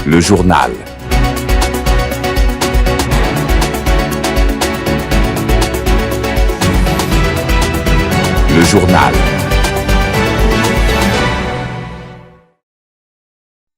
Le journal. Le journal.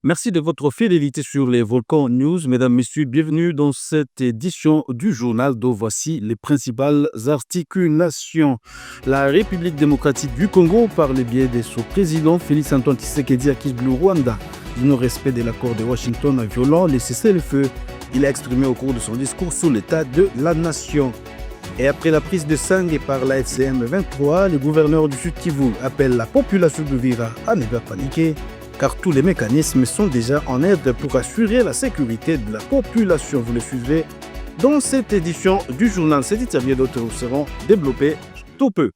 Merci de votre fidélité sur les Volcans News. Mesdames, Messieurs, bienvenue dans cette édition du journal dont voici les principales articulations. La République démocratique du Congo, par le biais de son président Félix-Antoine Tshisekedi, accuse le Rwanda du non-respect de l'accord de Washington en violant les cessez-le-feu. Il a exprimé au cours de son discours sur l'état de la nation. Et après la prise de Sangue par la FCM 23, le gouverneur du Sud Kivu appelle la population de Vira à ne pas paniquer, car tous les mécanismes sont déjà en aide pour assurer la sécurité de la population. Vous le suivez dans cette édition du journal. Ces titres et bien d'autres seront développés tout peu.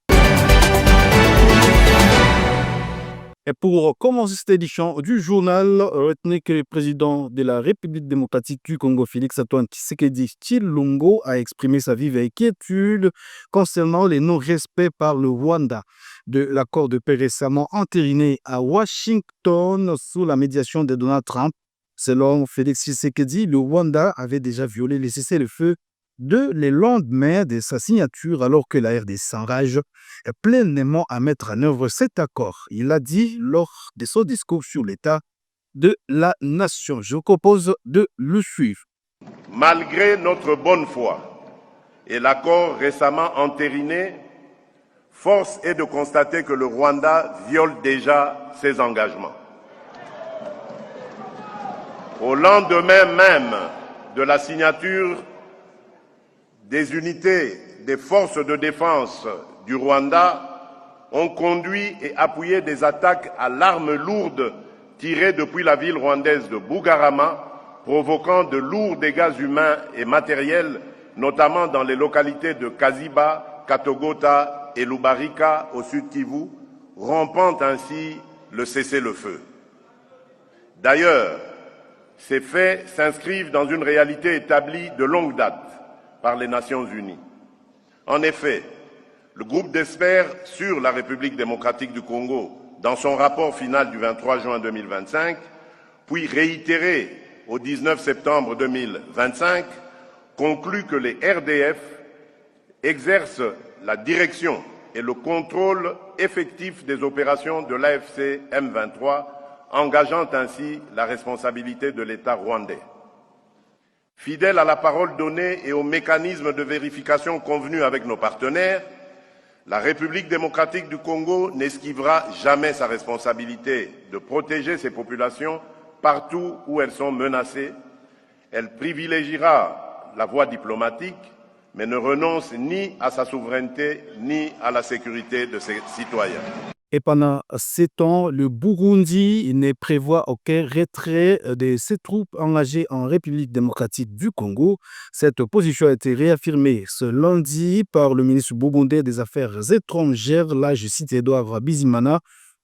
Et pour commencer cette édition du journal, retenez que le président de la République démocratique du Congo, Félix-Antoine Tshisekedi Tshilombo, a exprimé sa vive inquiétude concernant le non-respect par le Rwanda de l'accord de paix récemment entériné à Washington sous la médiation de Donald Trump. Selon Félix Tshisekedi, le Rwanda avait déjà violé les cessez-le-feu le lendemain de sa signature, alors que la RDC s'enrage pleinement à mettre en œuvre cet accord. Il a dit lors de son discours sur l'état de la nation. Je vous propose de le suivre. Malgré notre bonne foi et l'accord récemment entériné, force est de constater que le Rwanda viole déjà ses engagements. Au lendemain même de la signature, des unités des forces de défense du Rwanda ont conduit et appuyé des attaques à l'arme lourde tirées depuis la ville rwandaise de Bugarama, provoquant de lourds dégâts humains et matériels, notamment dans les localités de Kaziba, Katogota et Lubarika au sud Kivu, rompant ainsi le cessez-le-feu. D'ailleurs, ces faits s'inscrivent dans une réalité établie de longue date par les Nations Unies. En effet, le groupe d'experts sur la République démocratique du Congo, dans son rapport final du 23 juin 2025, puis réitéré au 19 septembre 2025, conclut que les RDF exercent la direction et le contrôle effectif des opérations de l'AFC M23, engageant ainsi la responsabilité de l'État rwandais. Fidèle à la parole donnée et aux mécanismes de vérification convenus avec nos partenaires, la République démocratique du Congo n'esquivera jamais sa responsabilité de protéger ses populations partout où elles sont menacées. Elle privilégiera la voie diplomatique, mais ne renonce ni à sa souveraineté ni à la sécurité de ses citoyens. Et pendant 7 ans, le Burundi ne prévoit aucun retrait de ses troupes engagées en République démocratique du Congo. Cette position a été réaffirmée ce lundi par le ministre burundais des Affaires étrangères, là je cite Edouard Bizimana,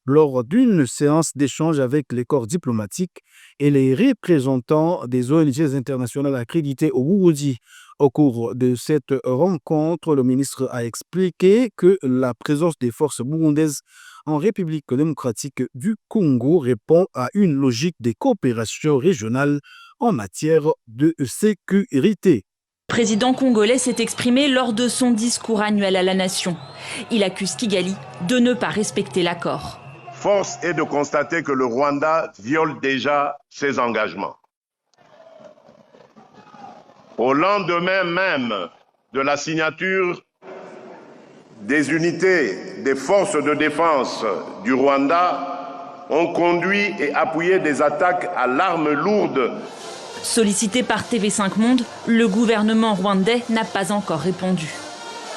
lors d'une séance d'échange avec les corps diplomatiques et les représentants des ONG internationales accréditées au Burundi. Au cours de cette rencontre, le ministre a expliqué que la présence des forces burundaises en République démocratique du Congo répond à une logique de coopération régionale en matière de sécurité. Le président congolais s'est exprimé lors de son discours annuel à la nation. Il accuse Kigali de ne pas respecter l'accord. Force est de constater que le Rwanda viole déjà ses engagements. Au lendemain même de la signature, des unités des forces de défense du Rwanda ont conduit et appuyé des attaques à l'arme lourde. Sollicité par TV5 Monde, le gouvernement rwandais n'a pas encore répondu.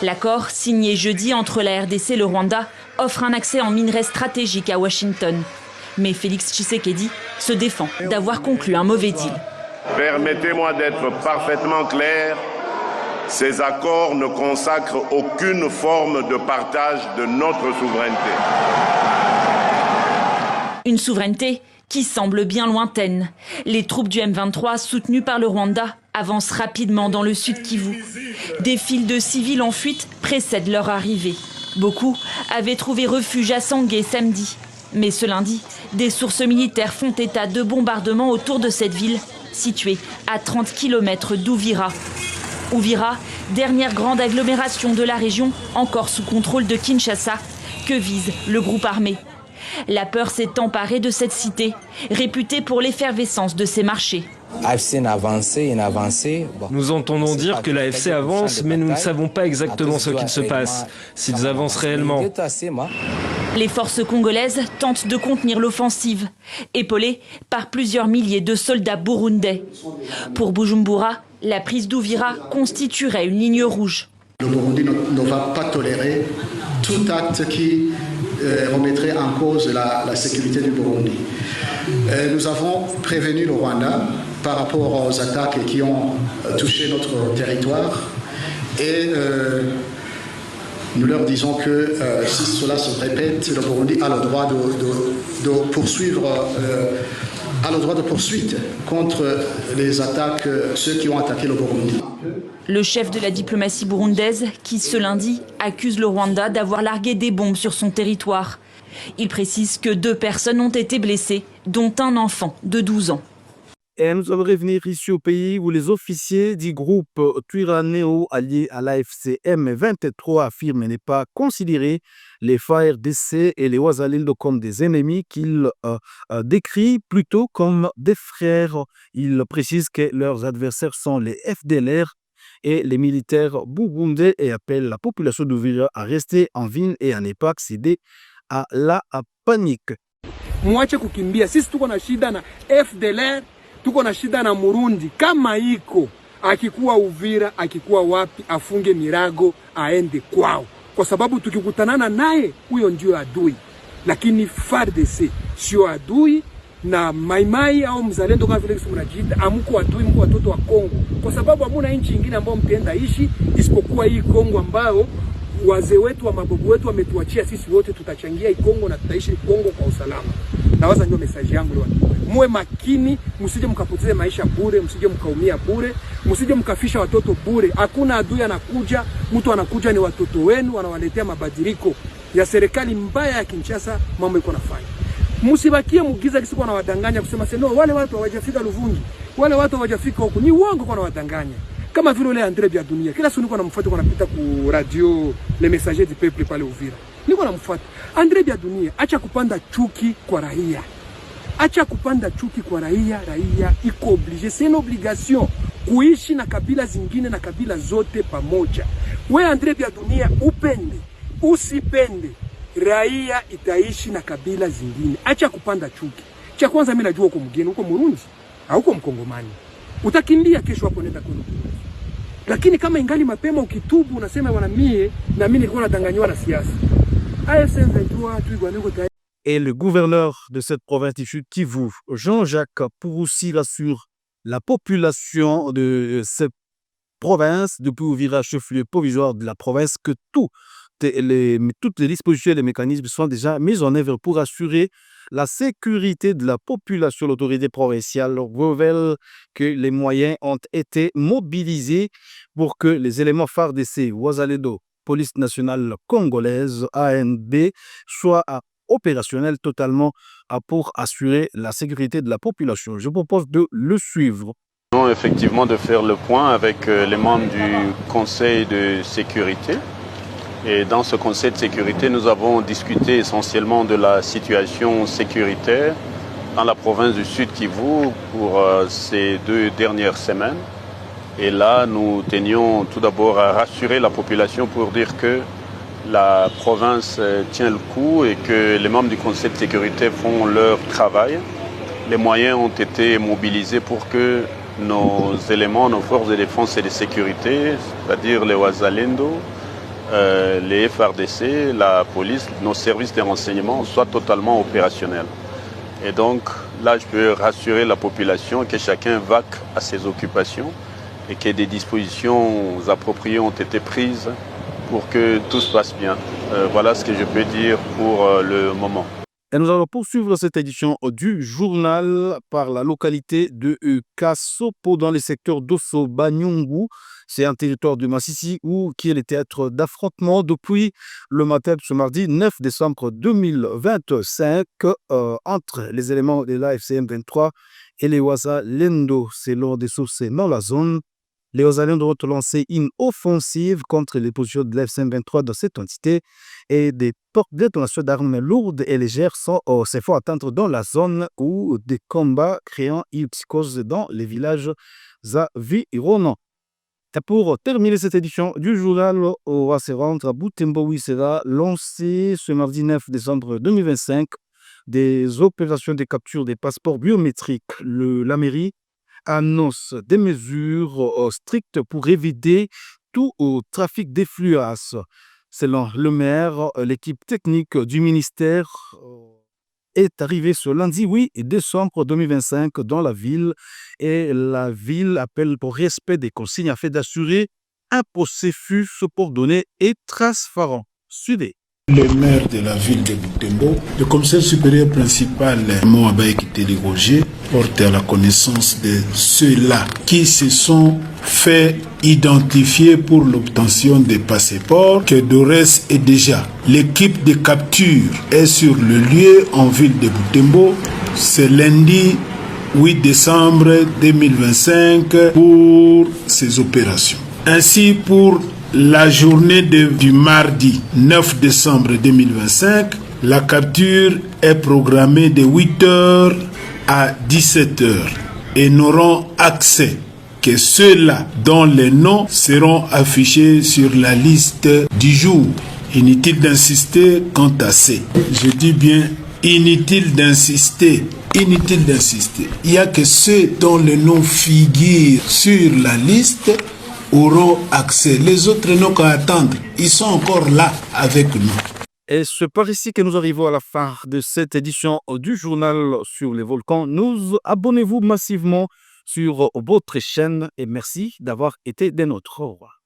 L'accord, signé jeudi entre la RDC et le Rwanda, offre un accès en minerais stratégiques à Washington. Mais Félix Tshisekedi se défend d'avoir conclu un mauvais deal. Permettez-moi d'être parfaitement clair, ces accords ne consacrent aucune forme de partage de notre souveraineté. Une souveraineté qui semble bien lointaine. Les troupes du M23, soutenues par le Rwanda, avancent rapidement dans le sud Kivu. Des files de civils en fuite précèdent leur arrivée. Beaucoup avaient trouvé refuge à Sangue samedi. Mais ce lundi, des sources militaires font état de bombardements autour de cette ville, située à 30 km d'Ouvira. Ouvira, dernière grande agglomération de la région, encore sous contrôle de Kinshasa, que vise le groupe armé. La peur s'est emparée de cette cité, réputée pour l'effervescence de ses marchés. Nous entendons dire que l'AFC avance, mais nous ne savons pas exactement ce qu'il se passe, s'ils avancent réellement. Les forces congolaises tentent de contenir l'offensive, épaulées par plusieurs milliers de soldats burundais. Pour Bujumbura, la prise d'Ouvira constituerait une ligne rouge. Le Burundi ne va pas tolérer tout acte qui remettrait en cause la sécurité du Burundi. Nous avons prévenu le Rwanda par rapport aux attaques qui ont touché notre territoire et nous leur disons que si cela se répète, le Burundi a le droit de poursuivre, a le droit de poursuite contre les attaques, ceux qui ont attaqué le Burundi. Le chef de la diplomatie burundaise, qui ce lundi accuse le Rwanda d'avoir largué des bombes sur son territoire. Il précise que 2 personnes ont été blessées, dont un enfant de 12 ans. Et nous allons revenir ici au pays où les officiers du groupe Twirwaneho allié à l'AFC M23 affirment ne pas considérer les FARDC et les Wazalendo comme des ennemis qu'ils décrivent plutôt comme des frères. Ils précisent que leurs adversaires sont les FDLR et les militaires burundais et appellent la population d'Uvira à rester en ville et à ne pas accéder à la panique. Mwache kukimbia, sisi tuko na shida na FDLR, tuko na shida na Murundi. Kama iko akikuwa Uvira, akikuwa wapi, afunge mirago aende kwao, kwa sababu tukikutanana naye huyo ndio adui. Lakini FARDC sio adui, na maimai au mzalendo kama vile mnajiita, amuko adui, mko watoto wa Kongo, kwa sababu hamuna nchi nyingine ambayo mtenda ishi isipokuwa hii Kongo ambayo wazee wetu wa mababu wetu wametuachia sisi wote. Tutachangia hii Kongo na tutaishi Kongo kwa usalama. Nawaza ndio message yangu leo. Muwe makini, msije mkapoteze maisha bure, msije mkaumia bure, msije mkafisha watoto bure. Hakuna adui anakuja, mtu anakuja ni watoto wenu, wanawaletea mabadiliko ya serikali mbaya ya Kinshasa. Mambo iko nafanya, msibakie mugiza kisi kwa nawadanganya kusema sema no, wale watu hawajafika Luvungi, wale watu hawajafika huko. Ni uongo kwa nawadanganya. Kama vile ile Andre Bya Dunia, kila siku niko namfuata, kwa napita ku radio Le Messager du Peuple pale Uvira, niko namfuata Andre Bya Dunia. Acha kupanda chuki kwa raia, acha kupanda chuki kwa raia. Raia iko obligé, c'est une obligation kuishi na kabila zingine na kabila zote pamoja. We Andre Bya Dunia, upende usipende, raia itaishi na kabila zingine. Acha kupanda chuki. Cha kwanza mimi najua uko mgeni, uko Murundi au uko Mkongomani, utakimbia kesho hapo nenda kwenu. Lakini kama ingali mapema ukitubu unasema wana mie na mimi nilikuwa nadanganywa na siasa. AFC M23 Twirwaneho. Et le gouverneur de cette province du Sud Kivu, Jean-Jacques Purusi, rassure la population de cette province depuis Uvira, chef-lieu provisoire de la province, que toutes les dispositions et les mécanismes sont déjà mis en œuvre pour assurer la sécurité de la population. L'autorité provinciale révèle que les moyens ont été mobilisés pour que les éléments FARDC, Wazalendo, Police nationale congolaise, ANB, soient opérationnels totalement pour assurer la sécurité de la population. Je propose de le suivre. Effectivement, de faire le point avec les membres du Conseil de sécurité. Et dans ce Conseil de sécurité, nous avons discuté essentiellement de la situation sécuritaire dans la province du Sud Kivu pour ces 2 dernières semaines. Et là, nous tenions tout d'abord à rassurer la population pour dire que la province tient le coup et que les membres du Conseil de sécurité font leur travail. Les moyens ont été mobilisés pour que nos éléments, nos forces de défense et de sécurité, c'est-à-dire les Wazalendo, les FARDC, la police, nos services de renseignement soient totalement opérationnels. Et donc là, je peux rassurer la population que chacun vaque à ses occupations et que des dispositions appropriées ont été prises pour que tout se passe bien. Voilà ce que je peux dire pour le moment. Et nous allons poursuivre cette édition du journal par la localité de Kassopo dans le secteur d'Osso Banyungu. C'est un territoire de Massissi qui est le théâtre d'affrontement depuis le matin de ce mardi 9 décembre 2025 entre les éléments de l'AFCM 23 et les Wazalendo. Selon des sources dans la zone, les Wazalendo ont lancé une offensive contre les positions de l'AFCM 23 dans cette entité et des portes détonation d'armes lourdes et légères se font attendre dans la zone où des combats créant une psychose dans les villages environnants. Et pour terminer cette édition du journal, on va se rendre à Butembo où il sera lancé ce mardi 9 décembre 2025 des opérations de capture des passeports biométriques. La mairie annonce des mesures strictes pour éviter tout trafic d'influence. Selon le maire, l'équipe technique du ministère est arrivée ce lundi 8 décembre 2025 dans la ville et la ville appelle pour respect des consignes afin d'assurer un processus coordonné et transparent. Suivez. Le maire de la ville de Butembo, le commissaire supérieur principal, Mohamed Roger, porte à la connaissance de ceux-là qui se sont fait identifier pour l'obtention des passeports que Dorès est déjà. L'équipe de capture est sur le lieu en ville de Butembo. C'est lundi 8 décembre 2025 pour ces opérations. Ainsi, pour la journée du mardi 9 décembre 2025, la capture est programmée de 8h à 17h et n'auront accès que ceux-là dont les noms seront affichés sur la liste du jour. Inutile d'insister quant à ces. Je dis bien inutile d'insister. Inutile d'insister. Il n'y a que ceux dont les noms figurent sur la liste auront accès. Les autres n'ont qu'à attendre. Ils sont encore là avec nous. Et c'est par ici que nous arrivons à la fin de cette édition du journal sur les volcans. Abonnez-vous massivement sur votre chaîne et merci d'avoir été des nôtres. Au revoir.